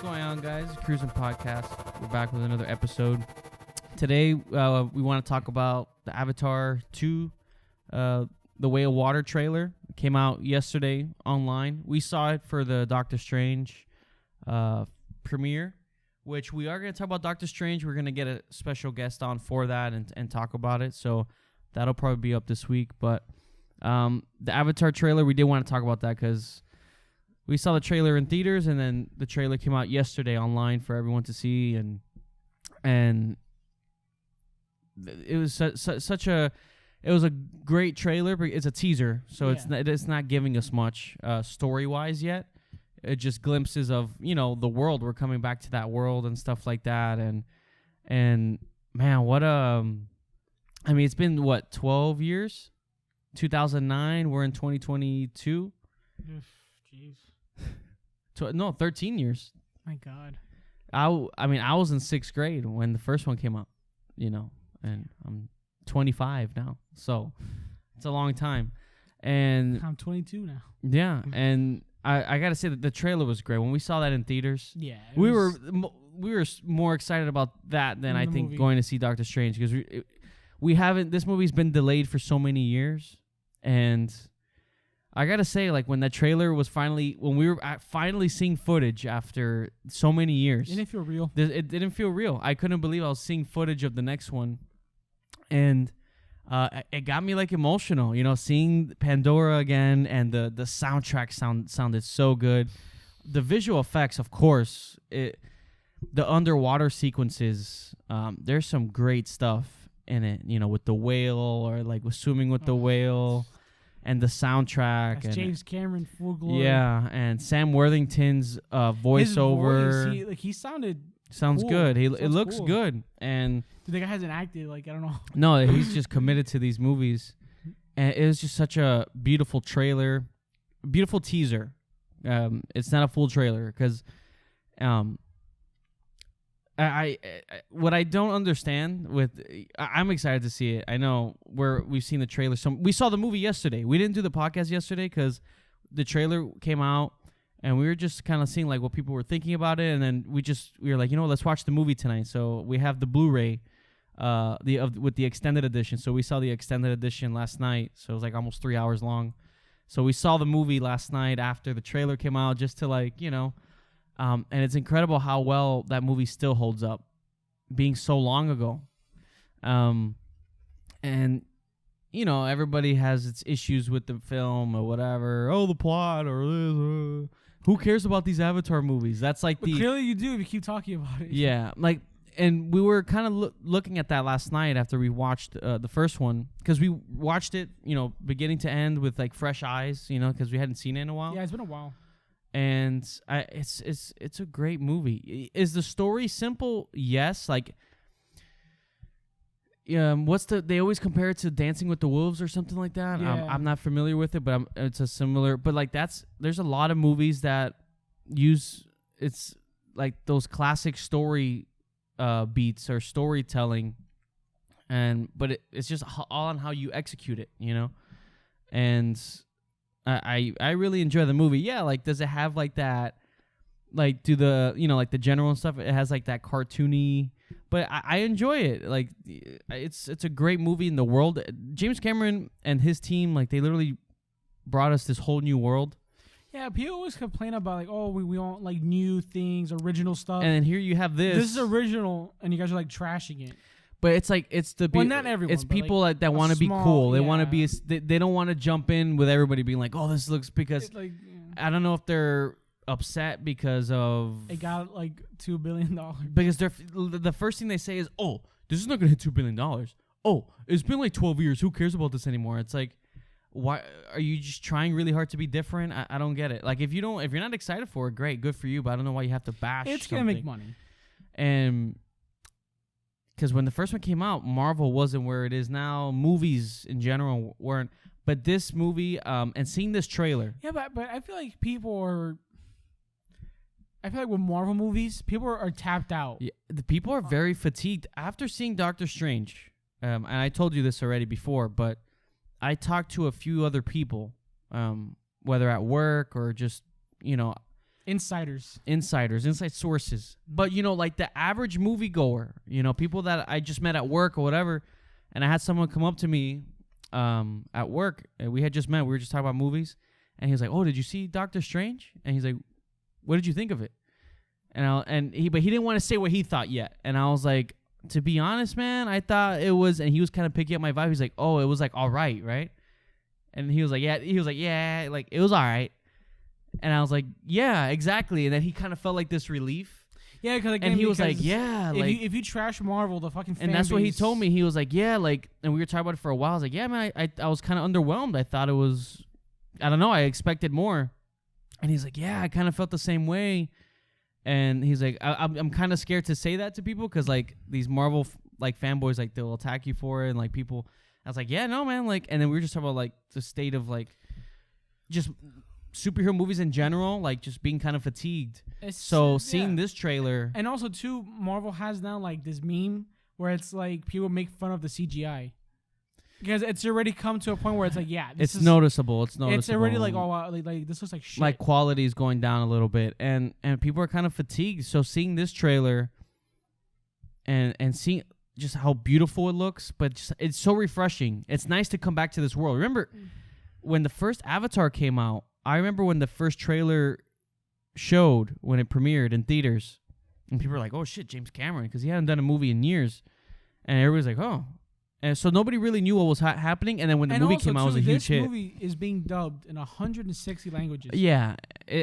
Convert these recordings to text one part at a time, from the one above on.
going on, guys? Cruzin Podcast. We're back with another episode. Today, we want to talk about the Avatar 2, The Way of Water trailer. It came out yesterday online. We saw it for the Doctor Strange premiere, which we are going to talk about Doctor Strange. We're going to get a special guest on for that and talk about it. So that'll probably be up this week. But the Avatar trailer, we did want to talk about that because we saw the trailer in theaters, and then the trailer came out yesterday online for everyone to see, and it was such a great trailer. But it's a teaser, so it's not giving us much story wise yet. It just glimpses of the world. We're coming back to that world and stuff like that, and man, what I mean, it's been 12 years, 2009. We're in 2022. Jeez. 13 years. My God. I was in 6th grade when the first one came out, and I'm 25 now, so it's a long time. And I'm 22 now. Yeah, and I gotta say that the trailer was great. When we saw that in theaters, we were more excited about that than I think going to see Doctor Strange, because we haven't. This movie's been delayed for so many years, and I gotta say, like, when that trailer was when we were finally seeing footage after so many years, it didn't feel real. It didn't feel real. I couldn't believe I was seeing footage of the next one, and it got me like emotional. Seeing Pandora again, and the soundtrack sounded so good. The visual effects, of course, the underwater sequences. There's some great stuff in it. With the whale, or like with swimming with the whale. And the soundtrack. That's James Cameron, full glory. Yeah, and Sam Worthington's voiceover. His voice, he sounded Sounds cool. good. It looks cool. good. And the guy hasn't acted, I don't know. No, he's just committed to these movies. And it was just such a beautiful trailer. Beautiful teaser. It's not a full trailer, because I what I don't understand I'm excited to see it. I know we've seen the trailer. We saw the movie yesterday. We didn't do the podcast yesterday because the trailer came out, and we were just kind of seeing what people were thinking about it, and then we were like, let's watch the movie tonight. So we have the Blu-ray, with the extended edition. So we saw the extended edition last night. So it was almost 3 hours long. So we saw the movie last night after the trailer came out, just to and it's incredible how well that movie still holds up, being so long ago. And everybody has its issues with the film or whatever. Oh, the plot or this. Who cares about these Avatar movies? That's but clearly you do if you keep talking about it. Yeah, and we were kind of looking at that last night after we watched the first one, because we watched it, beginning to end with fresh eyes, because we hadn't seen it in a while. Yeah, it's been a while. And it's a great movie. Is the story simple? Yes. They always compare it to Dancing with the Wolves or something like that. Yeah. I'm not familiar with it, but it's a similar. But there's a lot of movies that use those classic story beats or storytelling, but it's just all on how you execute it, and. I really enjoy the movie. Yeah, does it have that? Do the the general and stuff? It has that cartoony, but I enjoy it. It's a great movie in the world. James Cameron and his team, they literally brought us this whole new world. Yeah, people always complain about we want new things, original stuff. And then here you have this. This is original, and you guys are trashing it. But it's not everyone. It's people that want to be cool. They want to be. They don't want to jump in with everybody being oh, this looks, because I don't know if they're upset because of it got $2 billion. Because the first thing they say is, oh, this is not gonna hit $2 billion. Oh, it's been 12 years. Who cares about this anymore? It's why are you just trying really hard to be different? I don't get it. If you're not excited for it, great, good for you. But I don't know why you have to bash. It's gonna make money. And because when the first one came out, Marvel wasn't where it is now. Movies in general weren't. But this movie, and seeing this trailer. Yeah, but I feel people are. I feel with Marvel movies, people are tapped out. Yeah, the people are very fatigued after seeing Doctor Strange. And I told you this already before, but I talked to a few other people, whether at work or just, inside sources. But like the average moviegoer, people that I just met at work or whatever, and I had someone come up to me at work, and we had just met. We were just talking about movies, and he was like, "Oh, did you see Doctor Strange?" And he's like, "What did you think of it?" But he didn't want to say what he thought yet. And I was like, to be honest, man, I thought it was, and he was kind of picking up my vibe. He's like, "Oh, it was like all right?" And he was like, "Yeah, like it was all right." And I was like, "Yeah, exactly." And then he kind of felt like this relief. Yeah, and he was like, "Yeah, if you trash Marvel, the fucking fan and that's base, what he told me. He was like, "Yeah, like," and we were talking about it for a while. I was like, "Yeah, man, I was kind of underwhelmed. I thought it was, I don't know, I expected more." And he's like, "Yeah, I kind of felt the same way." And he's like, I'm kind of scared to say that to people because like these Marvel like fanboys, like they'll attack you for it, and like people. I was like, "Yeah, no, man," like, and then we were just talking about like the state of like just superhero movies in general, like just being kind of fatigued. Seeing this trailer, and also too, Marvel has now like this meme where it's like people make fun of the CGI because it's already come to a point where it's like, yeah, it's noticeable. It's noticeable. It's already like, oh, wow, like this looks like shit. Like quality is going down a little bit, and people are kind of fatigued. So seeing this trailer, and seeing just how beautiful it looks, but just, it's so refreshing. It's nice to come back to this world. Remember when the first Avatar came out? I remember when the first trailer showed when it premiered in theaters, and people were like, "Oh shit, James Cameron," because he hadn't done a movie in years, and everybody's like, "Oh," and so nobody really knew what was happening. And then when the movie came out, it was a huge hit. This movie is being dubbed in 160 languages. Yeah,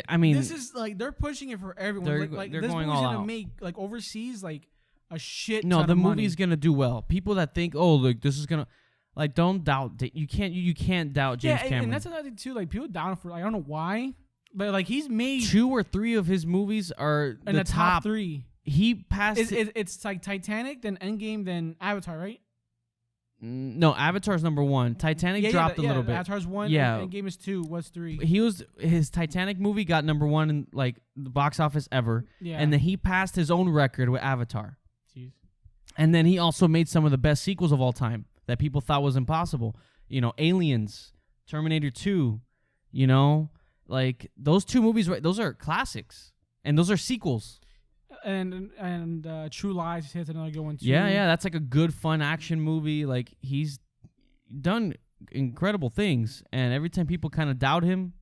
I mean, this is like they're pushing it for everyone. They're this going movie's all gonna out. make like overseas like a shit. No, ton the of money. movie's gonna do well. People that think, "Oh, look, this is gonna," like, don't doubt. You can't doubt James Cameron. And that's another thing too. Like people down him for, like, I don't know why, but like he's made 2 or 3 of his movies are in the top 3. He passed. It's like Titanic, then Endgame, then Avatar, right? No, Avatar's number 1. Titanic dropped a little bit. Avatar's 1. Yeah, and Endgame is 2. What's 3? His Titanic movie got number 1 in like the box office ever. Yeah, and then he passed his own record with Avatar. Jeez. And then he also made some of the best sequels of all time that people thought was impossible. Aliens, Terminator 2, like those 2 movies, right? Those are classics, and those are sequels. And True Lies, here's another good one too. Yeah, that's like a good, fun action movie. Like he's done incredible things, and every time people kind of doubt him,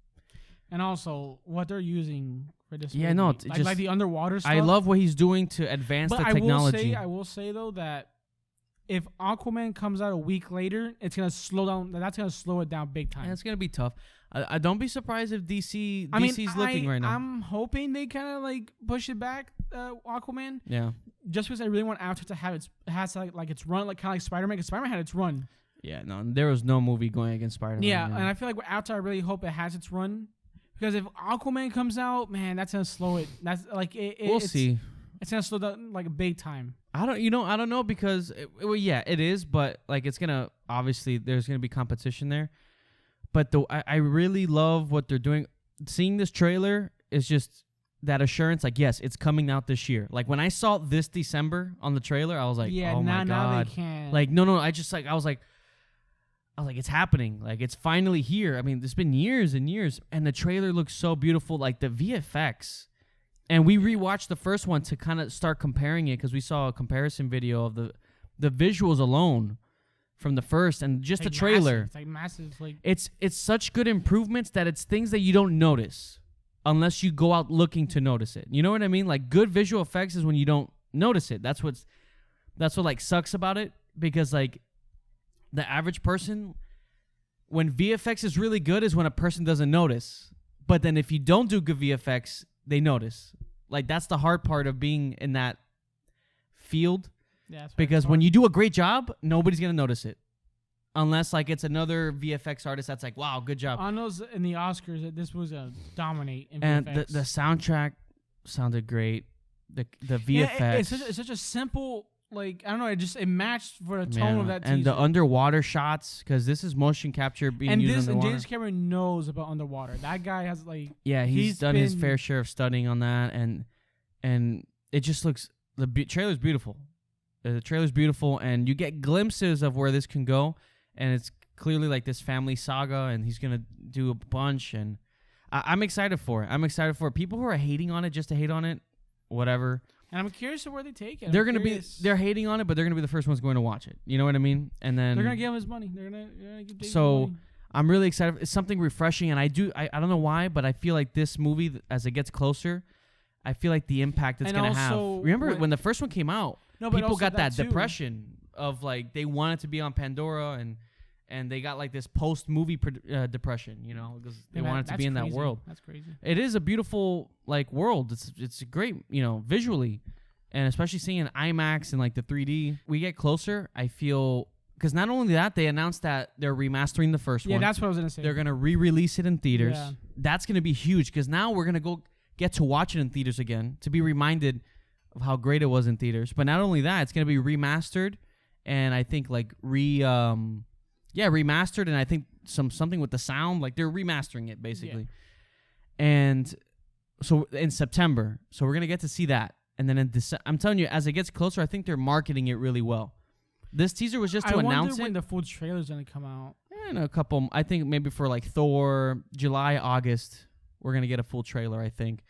and also what they're using for this. Yeah, movie. no, like the underwater stuff. I love what he's doing to advance the technology. I will say though that if Aquaman comes out a week later, it's gonna slow down. That's gonna slow it down big time. Yeah, it's gonna be tough. I don't be surprised if DC's looking right now. I'm hoping they kind of like push it back, Aquaman. Yeah. Just because I really want Avatar to have its run, like kind of like Spider-Man, because Spider-Man had its run. Yeah, no, there was no movie going against Spider-Man. Yeah, and I feel like with Avatar, I really hope it has its run, because if Aquaman comes out, man, that's gonna slow it. That's like we'll see. It's gonna slow down like a big time. I don't know because it is, but like it's gonna, obviously there's gonna be competition there. But I really love what they're doing. Seeing this trailer is just that assurance, like, yes, it's coming out this year. Like when I saw this December on the trailer, I was like, oh my god, now they can. Like no, I just like I was like, it's happening. Like it's finally here. I mean, it's been years and years, and the trailer looks so beautiful. Like the VFX. And we rewatched the first one to kind of start comparing it because we saw a comparison video of the visuals alone from the first and just the trailer. It's like massive. Like it's such good improvements that it's things that you don't notice unless you go out looking to notice it. You know what I mean? Like good visual effects is when you don't notice it. That's what like sucks about it, because like the average person, when VFX is really good is when a person doesn't notice. But then if you don't do good VFX, they notice. Like that's the hard part of being in that field. Yeah, because when you do a great job, nobody's gonna notice it, unless like it's another VFX artist that's like, wow, good job. On those in the Oscars, that this was a dominate in and VFX. the soundtrack sounded great. The VFX. Yeah, it's such a simple, like, I don't know. It matched for the tone of that teaser. And the underwater shots, because this is motion capture being used underwater. And James Cameron knows about underwater. That guy has like. Yeah, he's done his fair share of studying on that, and it just looks. The trailer's beautiful. The trailer's beautiful, and you get glimpses of where this can go, and it's clearly like this family saga, and he's gonna do a bunch, and I'm excited for it. I'm excited for it. People who are hating on it just to hate on it, whatever. And I'm curious of where they take it. They're hating on it, but they're gonna be the first ones going to watch it. You know what I mean? And then they're gonna give him his money. They're gonna give Dave his so money. I'm really excited. It's something refreshing, and I don't know why, but I feel like this movie, as it gets closer, I feel like the impact it's gonna have. Remember when the first one came out? No, but people got that too. depression of like they wanted to be on Pandora and they got like this post movie depression, you know, because they wanted to be in that world. That's crazy. It is a beautiful like world. It's great, you know, visually, and especially seeing in IMAX and like the 3D. We get closer. I feel because not only that, they announced that they're remastering the first one. Yeah, that's what I was gonna say. They're gonna re-release it in theaters. Yeah. That's gonna be huge because now we're gonna go get to watch it in theaters again to be reminded of how great it was in theaters. But not only that, it's gonna be remastered, and I think like remastered, and I think something with the sound, like they're remastering it basically. Yeah. And so in September, so we're gonna get to see that, and then in December, I'm telling you, as it gets closer, I think they're marketing it really well. This teaser was just to announce it. I wonder when the full trailer's gonna come out. In a couple, I think maybe for like Thor, July, August, we're gonna get a full trailer, I think.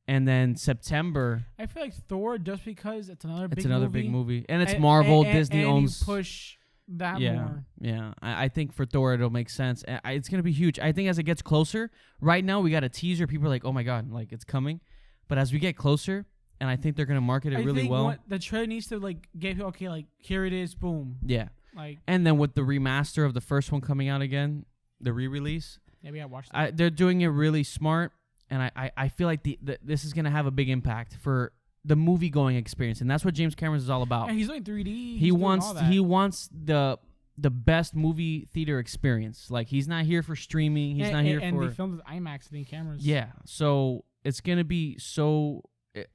And then September, I feel like Thor, just because it's another big movie, and it's Marvel. Disney owns. Push that more. Yeah. I think for Thor it'll make sense. It's gonna be huge. I think as it gets closer, right now we got a teaser. People are like, "Oh my god, like it's coming," but as we get closer, and I think they're gonna market it really well. The trailer needs to like give okay, like here it is, boom. Yeah. Like, and then with the remaster of the first one coming out again, the re-release. Yeah, we gotta watch that. They're doing it really smart. And I feel like this is going to have a big impact for the movie-going experience. And that's what James Cameron is all about. Yeah, he's doing 3D. He wants the best movie theater experience. Like, he's not here for streaming. He's not here for... And they filmed with IMAX and cameras. Yeah. So, it's going to be so...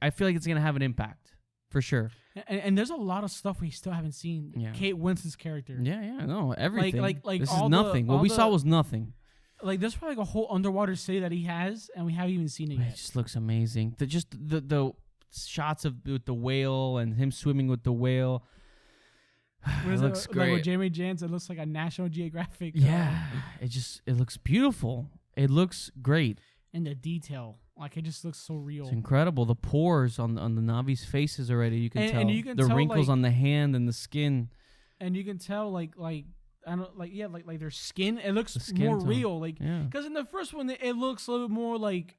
I feel like it's going to have an impact, for sure. And there's a lot of stuff we still haven't seen. Yeah. Kate Winslet's character. Yeah, no, everything. Like this is nothing. What we saw was nothing. Like, there's probably like a whole underwater city that he has, and we haven't even seen it yet. It just looks amazing. The shots with the whale and him swimming with the whale. It looks great. Like with Jamie Jans, it looks like a National Geographic. Yeah, it looks beautiful. It looks great. And the detail, like it just looks so real. It's incredible. The pores on the Navi's faces already. You can tell. And you can tell wrinkles on the hand and the skin. And you can tell like. I don't like their skin. It looks more real, like because in the first one it looks a little more like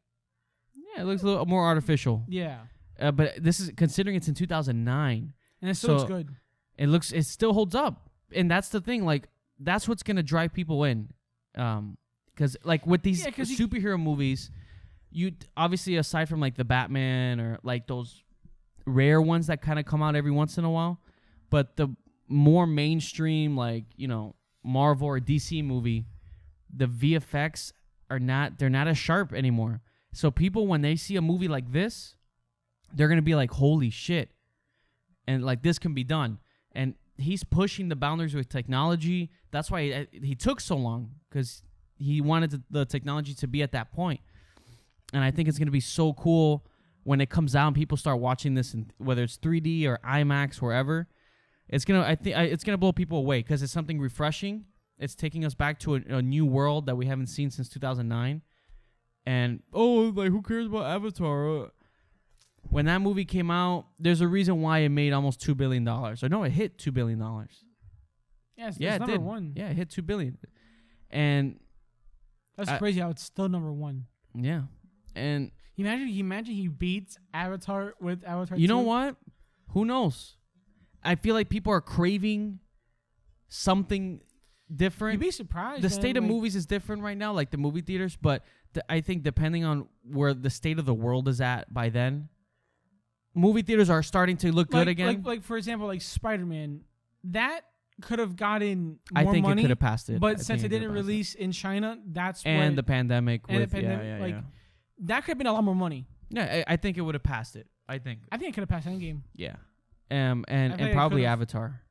it looks a little more artificial. Yeah, but this is considering it's in 2009, and it still looks good. It still holds up, and that's the thing. Like that's what's gonna drive people in, because like with these superhero movies, you obviously aside from like the Batman or like those rare ones that kind of come out every once in a while, but the more mainstream, like, you know, Marvel or DC movie, the VFX they're not as sharp anymore. So people, when they see a movie like this, they're going to be like, holy shit. And like, this can be done. And he's pushing the boundaries with technology. That's why he took so long, because he wanted the technology to be at that point. And I think it's going to be so cool when it comes out and people start watching this, and whether it's 3D or IMAX, wherever. It's gonna blow people away because it's something refreshing. It's taking us back to a new world that we haven't seen since 2009. And like who cares about Avatar? When that movie came out, there's a reason why it made almost $2 billion. Or no, it hit $2 billion. Yes, yeah, it's number one. Yeah, it hit $2 billion. And that's crazy how it's still number one. Yeah, and imagine he beats Avatar with Avatar. You know what? Who knows? I feel like people are craving something different. You'd be surprised. The state of movies is different right now, like the movie theaters. But I think depending on where the state of the world is at by then, movie theaters are starting to look good again. Like for example, like Spider-Man, that could have gotten more money. I think money, it could have passed it. But since it didn't release in China, the pandemic. That could have been a lot more money. Yeah, I think it would have passed it. I think it could have passed Endgame. Yeah. And probably Avatar.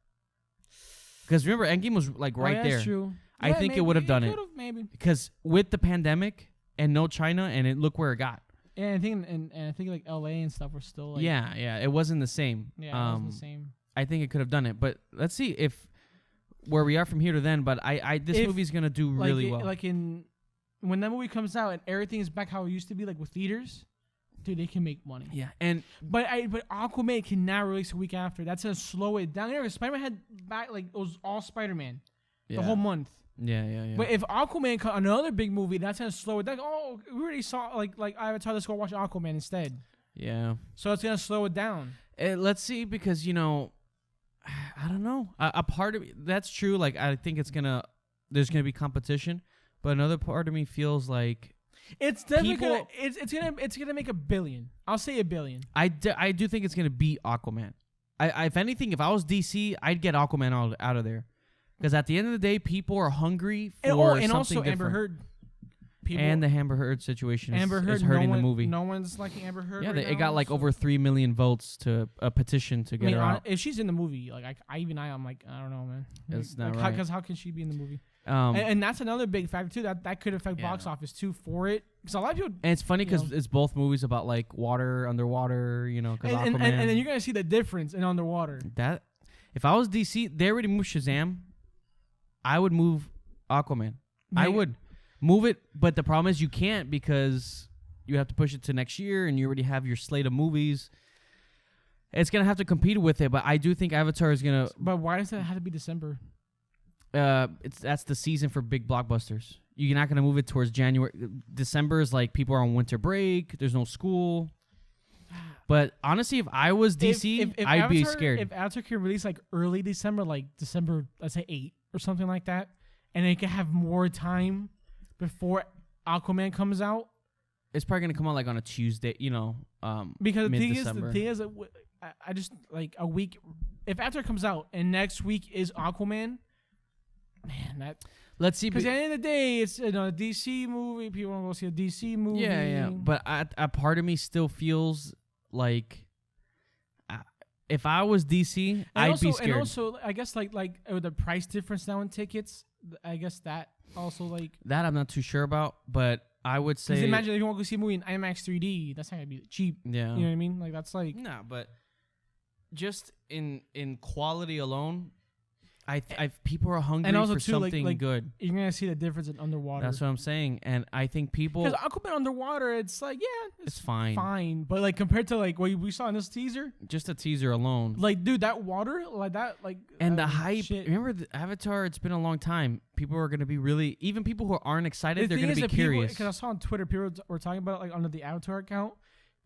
Because remember, Endgame was like right there. That's true. I think it would have done it. Maybe. Because with the pandemic and no China, and look where it got. Yeah, I think like LA and stuff were still like. Yeah, it wasn't the same. Yeah, it wasn't the same. I think it could have done it, but let's see if where we are from here to then. But this movie's gonna do really well. Like in when that movie comes out and everything is back how it used to be, like with theaters, dude, they can make money. Yeah, but Aquaman cannot release a week after. That's gonna slow it down. You know, Spider-Man had back like it was all Spider-Man, the whole month. Yeah. But if Aquaman, another big movie, that's gonna slow it down. Oh, we already saw like Avatar. Let's go watch Aquaman instead. Yeah. So it's gonna slow it down. Let's see, because I don't know. A part of me, that's true. Like I think there's gonna be competition, but another part of me feels like it's definitely it's gonna make $1 billion. I'll say $1 billion. I do think it's gonna beat Aquaman. If anything, if I was DC, I'd get Aquaman out of there, because at the end of the day, people are hungry for something also different. Amber Heard. And the Amber Heard situation is hurting the movie. No one's liking Amber Heard. Yeah, it got like over 3 million votes to a petition to get her out. If she's in the movie, like I'm like, I don't know, man. It's not right. Right. Because how can she be in the movie? And that's another big factor too. That could affect box office too for it. Because a lot of people. And it's funny because it's both movies about like water, underwater. And then you're gonna see the difference in underwater. That if I was DC, they already moved Shazam. I would move Aquaman. I would. Move it, but the problem is you can't, because you have to push it to next year, and you already have your slate of movies. It's gonna have to compete with it, but I do think Avatar is gonna. But why does it have to be December? That's the season for big blockbusters. You're not gonna move it towards January. December is like people are on winter break. There's no school. But honestly, if I was DC, if I'd be Avatar, scared. If Avatar can release like early December, like December, let's say 8 or something like that, and they can have more time before Aquaman comes out, it's probably gonna come out like on a Tuesday, because the thing is, I just like a week. If Avatar comes out and next week is Aquaman, man, that. Let's see. Because at the end of the day, it's a DC movie. People want to go see a DC movie. Yeah. But a part of me still feels like if I was DC, I'd be scared. And also, I guess like with the price difference now in tickets, I guess that. Also, like that, I'm not too sure about, but I would say. Because imagine if you want to go see a movie in IMAX 3D, that's not gonna be cheap. Yeah, you know what I mean. Like that's like but just in quality alone, I people are hungry and also for too, something good. You're gonna see the difference in underwater. That's what I'm saying, and I think people because Aquaman underwater, it's like it's fine, but like compared to like what we saw in this teaser, just a teaser alone, like dude, that water like that like and the hype. Shit. Remember the Avatar? It's been a long time. People are gonna be really even people who aren't excited. They're gonna be curious. Because I saw on Twitter, people were talking about it, like under the Avatar account.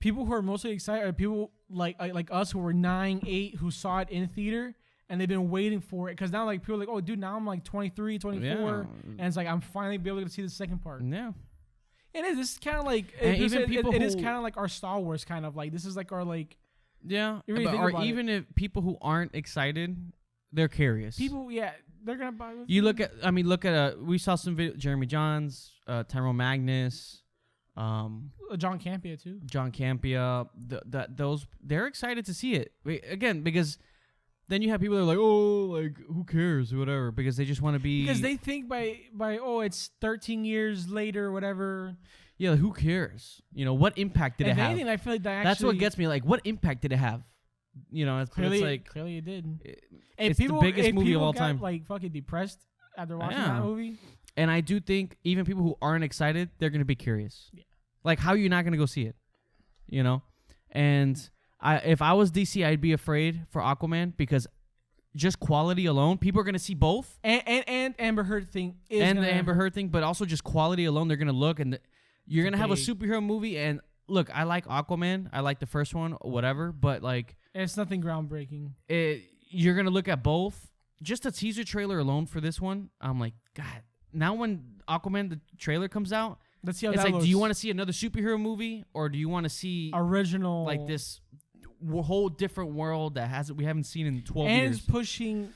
People who are mostly excited are people like us who were 9, 8 who saw it in theater. And they've been waiting for it because now like people are like, oh dude, now I'm like 23, 24, and it's like I'm finally be able to see the second part. Yeah, it is. This is kind of like it is kind of like our Star Wars kind of like this is like our like Really or even if people who aren't excited, they're curious. People, they're gonna buy. You look at we saw some video. Jeremy Johns, Tyrone Magnus, John Campea too. John Campea, those they're excited to see it again because. Then you have people that are like, oh, like, who cares, or whatever, because they just want to be... Because they think by it's 13 years later, or whatever. Yeah, like, who cares? What impact did it have? If anything, I feel like that's what gets me, like, what impact did it have? Clearly it did. It's the biggest movie of all time. Like, fucking depressed after watching that movie. And I do think even people who aren't excited, they're going to be curious. Yeah. Like, how are you not going to go see it? And... if I was DC, I'd be afraid for Aquaman because just quality alone, people are going to see both. And Amber Heard thing. Amber Heard thing, but also just quality alone, they're going to look and you're going to have a superhero movie. And look, I like Aquaman. I like the first one, whatever, but like... It's nothing groundbreaking. You're going to look at both. Just a teaser trailer alone for this one, I'm like, God. Now when Aquaman, the trailer comes out, let's see how it's that like, looks. Do you want to see another superhero movie or do you want to see... Original... Like this... whole different world that we haven't seen in 12 years. And it's pushing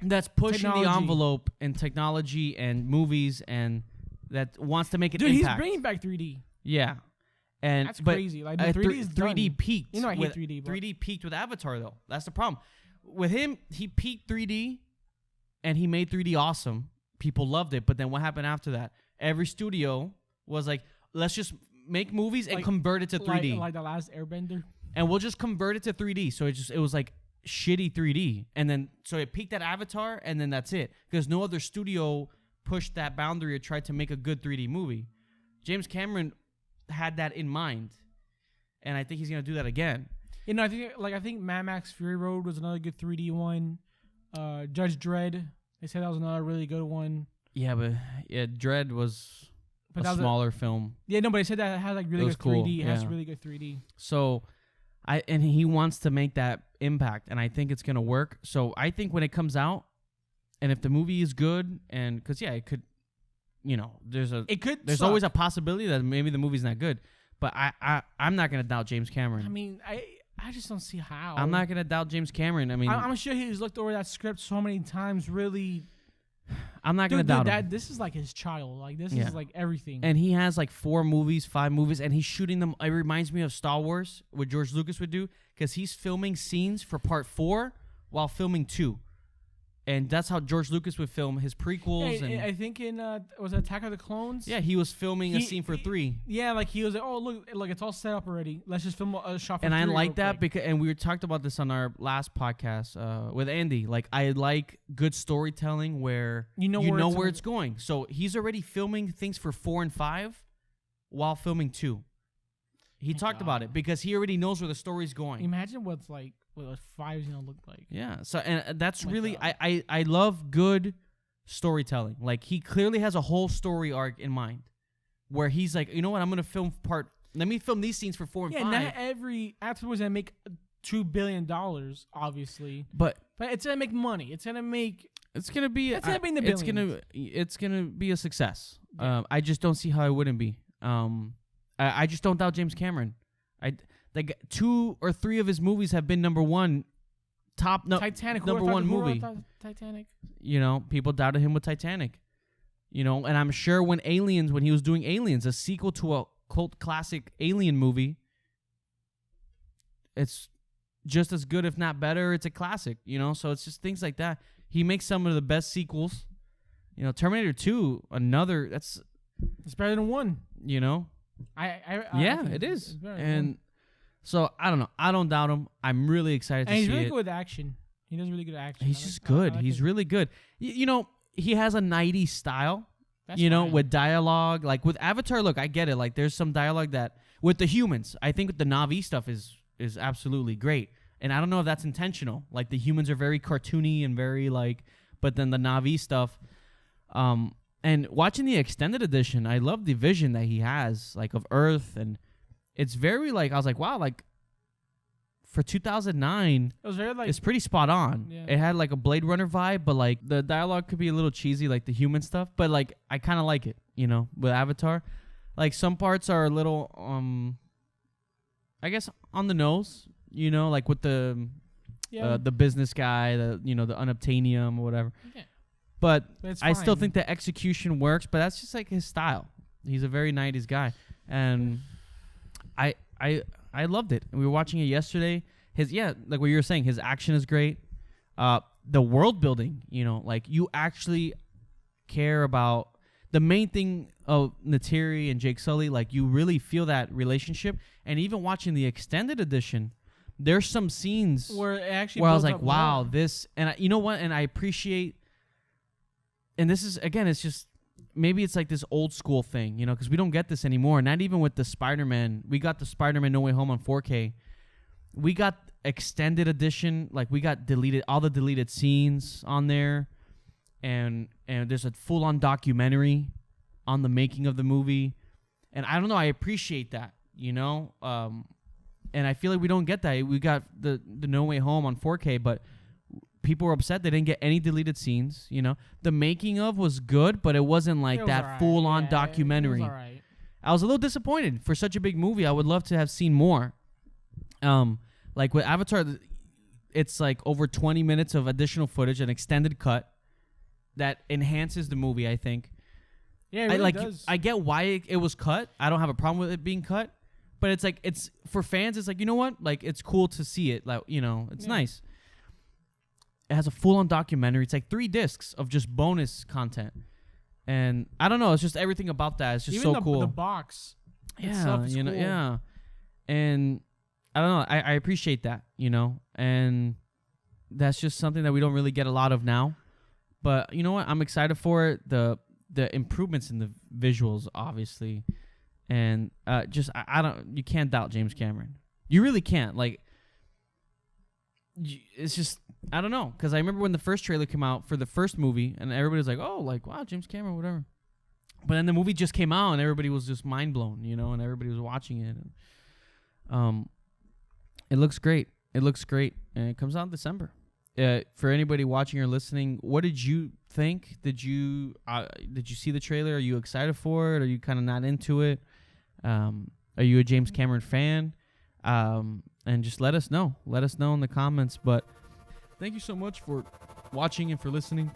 that's pushing technology. The envelope in technology and movies and that wants to make an impact. Dude, he's bringing back 3D. Yeah. And that's crazy. Like the 3D is 3D peaked. I hate 3D. But 3D peaked with Avatar though. That's the problem. With him, he peaked 3D and he made 3D awesome. People loved it, but then what happened after that? Every studio was like, let's just make movies and convert it to 3D. Like the last Airbender. And we'll just convert it to 3D. So it was like shitty 3D. And then, so it peaked at Avatar, and then that's it. Because no other studio pushed that boundary or tried to make a good 3D movie. James Cameron had that in mind, and I think he's gonna do that again. You know, I think Mad Max Fury Road was another good 3D one. Judge Dredd, they said that was another really good one. Yeah, but Dredd was a smaller film. Yeah, no, but they said that it has like really good 3D. Cool. It has really good 3D. So, and he wants to make that impact, and I think it's gonna work. So I think when it comes out, and if the movie is good, and because it could, there's always a possibility that maybe the movie's not good. But I'm not gonna doubt James Cameron. I mean, I just don't see how. I'm not gonna doubt James Cameron. I mean, I'm sure he's looked over that script so many times. Really, I'm not gonna doubt him. This is like his child. Like this is like everything. And he has like 4 movies, 5 movies, and he's shooting them. It reminds me of Star Wars, what George Lucas would do, because he's filming scenes for Part 4 while filming 2. And that's how George Lucas would film his prequels. And I think in was it Attack of the Clones? Yeah, he was filming a scene for 3. Yeah, like he was like, oh look, it's all set up already. Let's just film a shot for 3. And I like that because, and we talked about this on our last podcast with Andy. Like I like good storytelling where you know where it's going. So he's already filming things for 4 and 5 while filming 2. He talked about it because he already knows where the story's going. Imagine what 5 is gonna look like. Yeah. So and that's really I love good storytelling. Like he clearly has a whole story arc in mind, where he's like, you know what, I'm gonna let me film these scenes for 4 and 5. Yeah, not every afterwards gonna make $2 billion, obviously. But it's gonna make money. It's gonna be in the billions. It's gonna be a success. Yeah. I just don't see how it wouldn't be. I just don't doubt James Cameron. Like 2 or 3 of his movies have been number 1, Titanic, number 1 movie. Titanic. People doubted him with Titanic. And I'm sure when he was doing Aliens, a sequel to a cult classic Alien movie, it's just as good, if not better. It's a classic, So it's just things like that. He makes some of the best sequels. Terminator 2, it's better than 1. It is. And so I don't know. I don't doubt him. I'm really excited to see it. And he's really good with action. He does really good action. He's just good. He's really good. He has a 90s style. That's fine. With dialogue. Like with Avatar, look, I get it. Like there's some dialogue that with the humans, I think with the Na'vi stuff is absolutely great. And I don't know if that's intentional. Like the humans are very cartoony and very but then the Na'vi stuff. And watching the extended edition, I love the vision that he has, of Earth, and it's very I was like, wow, for 2009, it was very it's pretty spot on. Yeah. It had a Blade Runner vibe, but the dialogue could be a little cheesy, the human stuff, but I kind of like it, with Avatar. Some parts are a little, I guess on the nose, with the business guy, the unobtainium or whatever. Yeah. But I still think the execution works, but that's just his style. He's a very 90s guy. And I loved it. We were watching it yesterday. Like what you were saying, his action is great. The world building, you actually care about the main thing of Neytiri and Jake Sully. You really feel that relationship. And even watching the extended edition, there's some scenes where I was like, wow, this. And you know what? And I appreciate. And this is, again, it's just, maybe it's this old school thing, because we don't get this anymore. Not even with the Spider-Man. We got the Spider-Man No Way Home on 4K. We got extended edition. We got all the deleted scenes on there. And there's a full-on documentary on the making of the movie. And I don't know, I appreciate that, And I feel like we don't get that. We got the No Way Home on 4K, but people were upset they didn't get any deleted scenes. The making of was good, but it wasn't that full-on documentary. It was all right. I was a little disappointed for such a big movie. I would love to have seen more. With Avatar, it's over 20 minutes of additional footage, an extended cut that enhances the movie, I think. Yeah, it really does. I get why it was cut. I don't have a problem with it being cut, but it's for fans. It's you know what? It's cool to see it. It's nice. It has a full-on documentary. It's 3 discs of just bonus content. And I don't know. It's just everything about that. It's just even so cool. The box. Yeah, cool. Yeah. And I don't know. I appreciate that, And that's just something that we don't really get a lot of now. But you know what? I'm excited for it. The the improvements in the visuals, obviously, and just I don't, you can't doubt James Cameron. You really can't. Like, it's just, I don't know, because I remember when the first trailer came out for the first movie, and everybody was like, oh, like, wow, James Cameron, whatever. But then the movie just came out, and everybody was just mind blown, you know, and everybody was watching it. And, it looks great. It looks great, and it comes out in December. For anybody watching or listening, what did you think? Did you see the trailer? Are you excited for it? Are you kind of not into it? Are you a James Cameron fan? And just let us know. Let us know in the comments. But thank you so much for watching and for listening.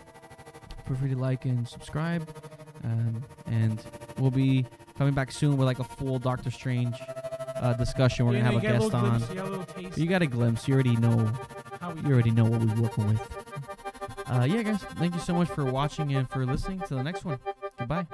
Feel free to like and subscribe. And we'll be coming back soon with like a full Doctor Strange discussion. We're gonna have a guest on. You got a glimpse. You already know. You already know what we're working with. Yeah, guys. Thank you so much for watching and for listening. Till the next one. Goodbye.